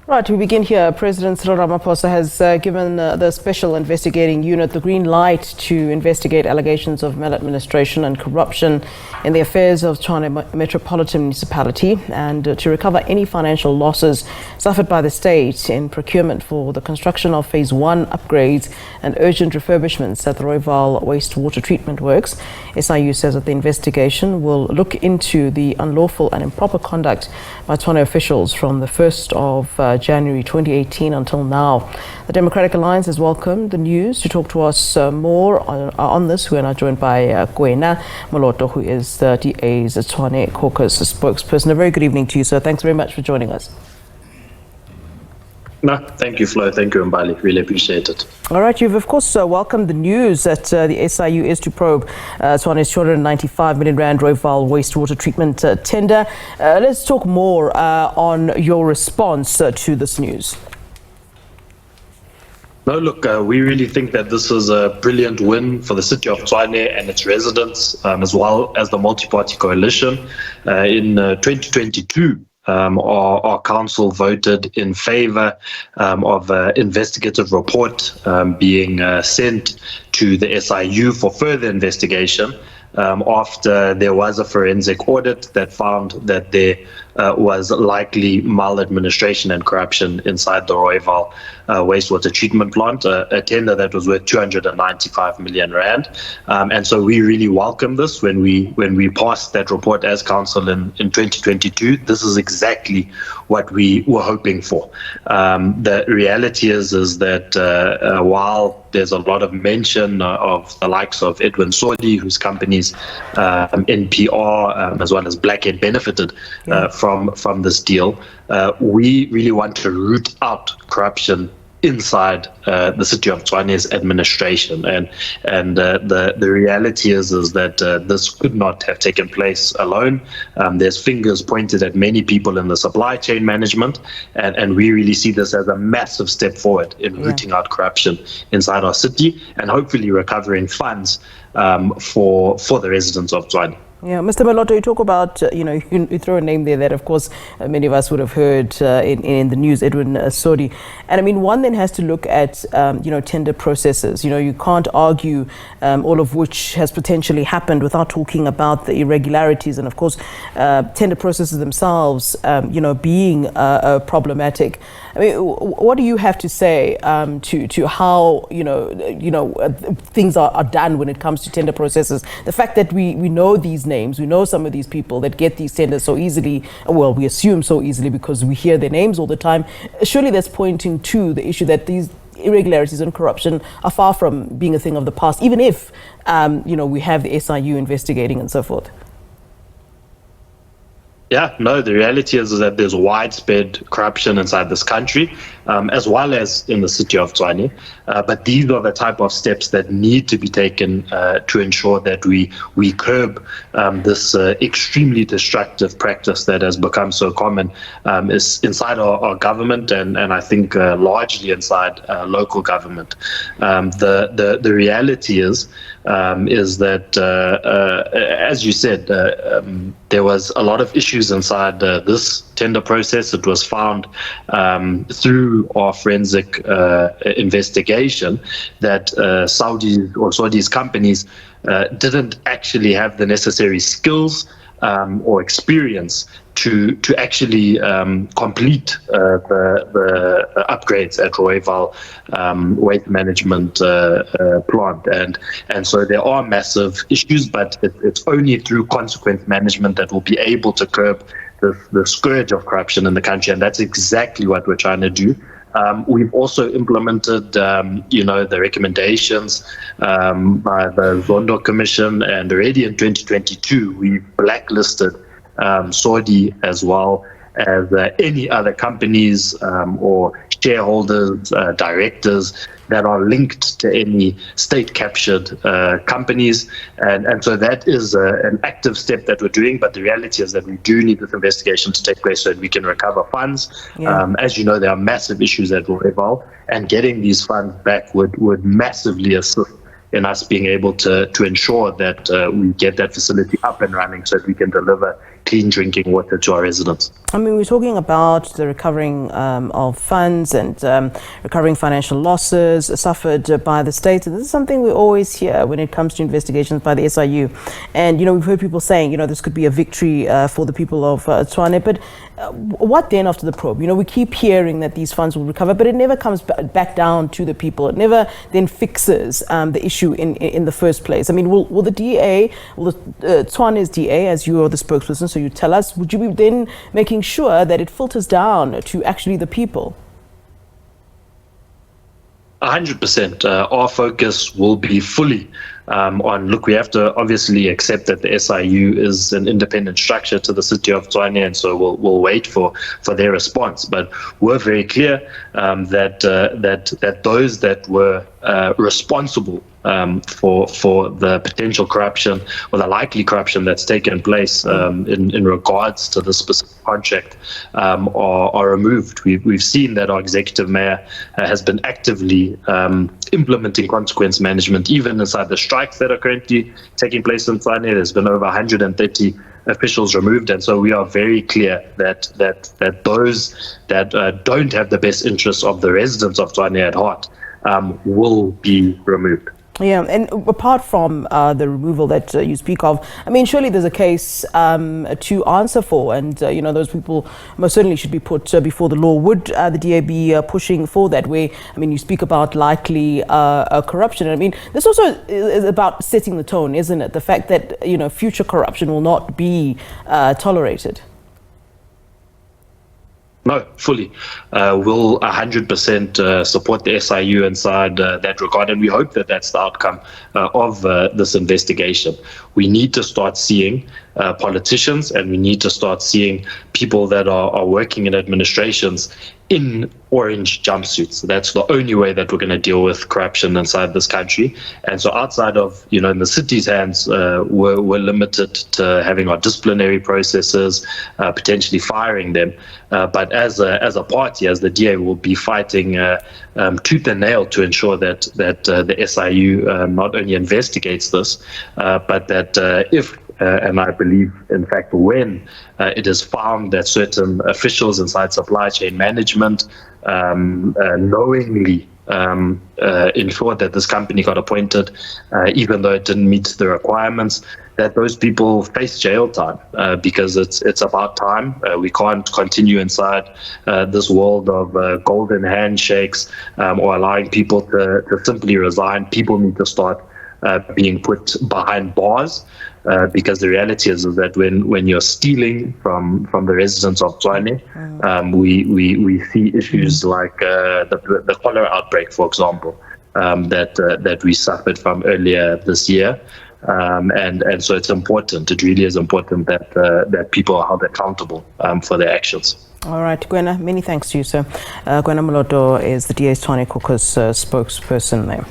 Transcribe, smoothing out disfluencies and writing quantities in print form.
Right, we begin here. President Cyril Ramaphosa has given the Special Investigating Unit the green light to investigate allegations of maladministration and corruption in the affairs of Tshwane Metropolitan Municipality and to recover any financial losses suffered by the state in procurement for the construction of Phase 1 upgrades and urgent refurbishments at the Rooiwal Wastewater Treatment Works. SIU says that the investigation will look into the unlawful and improper conduct by Tshwane officials from the 1st of January 2018 until now. The Democratic Alliance has welcomed the news. To talk to us more on this, we are now joined by Kwena Moloto, who is the DA's Tshwane Caucus spokesperson. A very good evening to you, sir. Thanks very much for joining us. No, thank you, Flo. Thank you, Mbali. Really appreciate it. All right, you've of course welcomed the news that the SIU is to probe Tshwane's 295 million rand Rooiwal wastewater treatment tender. Let's talk more on your response to this news. No, look, we really think that this is a brilliant win for the city of Tshwane and its residents, as well as the multi-party coalition. In 2022, our council voted in favor of an investigative report being sent to the SIU for further investigation after there was a forensic audit that found that there was likely maladministration and corruption inside the Rooiwal wastewater treatment plant, a tender that was worth 295 million rand. And so we really welcome this when we passed that report as council in 2022. This is exactly what we were hoping for. The reality is that while there's a lot of mention of the likes of Edwin Sodi, whose companies NPR as well as Blackhead benefited from this deal, we really want to root out corruption inside the city of Tshwane's administration, and the reality is that this could not have taken place alone. There's fingers pointed at many people in the supply chain management, and we really see this as a massive step forward in rooting out corruption inside our city and hopefully recovering funds for the residents of Tshwane. Yeah, Mr. Moloto, you talk about, you throw a name there that, of course, many of us would have heard in the news, Edwin Sodi. And I mean, one then has to look at, tender processes. You can't argue all of which has potentially happened without talking about the irregularities. And of course, tender processes themselves, being problematic. I mean, what do you have to say to how, things are done when it comes to tender processes? The fact that we know these names, we know some of these people that get these tenders so easily, well, we assume so easily because we hear their names all the time. Surely that's pointing to the issue that these irregularities and corruption are far from being a thing of the past, even if, we have the SIU investigating and so forth. Yeah, no, the reality is that there's widespread corruption inside this country, as well as in the city of Tshwane. But these are the type of steps that need to be taken to ensure that we curb this extremely destructive practice that has become so common is inside our government and I think largely inside local government. The reality is that, as you said, there was a lot of issues inside this tender process. It was found through our forensic investigation that Saudi's companies didn't actually have the necessary skills or experience to actually complete the upgrades at Rooiwal waste management plant, and so there are massive issues, but it's only through consequence management that we'll be able to curb the scourge of corruption in the country, and that's exactly what we're trying to do. We've also implemented, the recommendations by the Zondo Commission, and already in 2022 we blacklisted Saudi as well as any other companies or shareholders, directors that are linked to any state-captured companies. And so that is an active step that we're doing, but the reality is that we do need this investigation to take place so that we can recover funds. Yeah. As you know, there are massive issues at Rooiwal, and getting these funds back would massively assist in us being able to ensure that we get that facility up and running so that we can deliver clean drinking water to our residents. I mean, we're talking about the recovering of funds and recovering financial losses suffered by the state. And this is something we always hear when it comes to investigations by the SIU. And, we've heard people saying, this could be a victory for the people of Tshwane. But what then after the probe? We keep hearing that these funds will recover, but it never comes back down to the people. It never then fixes the issue in the first place. I mean, will the DA, will Tshwane's DA, as you are the spokesperson, so you tell us, would you be then making sure that it filters down to actually the people? 100%. Our focus will be fully on, look, we have to obviously accept that the SIU is an independent structure to the city of Tshwane, and so we'll wait for their response. But we're very clear that those that were responsible for the potential corruption or the likely corruption that's taken place in regards to the specific contract are removed. We've seen that our executive mayor has been actively implementing consequence management, even inside the strikes that are currently taking place in Tshwane. There's been over 130 officials removed, and so we are very clear that those that don't have the best interests of the residents of Tshwane at heart will be removed. Yeah, and apart from the removal that you speak of, I mean, surely there's a case to answer for, and those people most certainly should be put before the law. Would the DA be pushing for that? Where, I mean, you speak about likely corruption. I mean, this also is about setting the tone, isn't it? The fact that future corruption will not be tolerated. No, fully. We'll 100% support the SIU inside that regard, and we hope that that's the outcome of this investigation. We need to start seeing politicians, and we need to start seeing people that are working in administrations in orange jumpsuits. That's the only way that we're going to deal with corruption inside this country. And so outside of, in the city's hands, we're limited to having our disciplinary processes, potentially firing them. But as a party, as the DA, will be fighting tooth and nail to ensure that the SIU not only investigates this, but that if and I believe, in fact, when it is found that certain officials inside supply chain management knowingly ensured that this company got appointed, even though it didn't meet the requirements, that those people face jail time, because it's about time. We can't continue inside this world of golden handshakes or allowing people to simply resign. People need to start being put behind bars. Because the reality is that when you're stealing from the residents of Tshwane, we see issues like the cholera outbreak, for example, that we suffered from earlier this year. And so it's important. It really is important that people are held accountable for their actions. All right, Kwena, many thanks to you, sir. Kwena Moloto is the DA's Tshwane Caucus spokesperson there.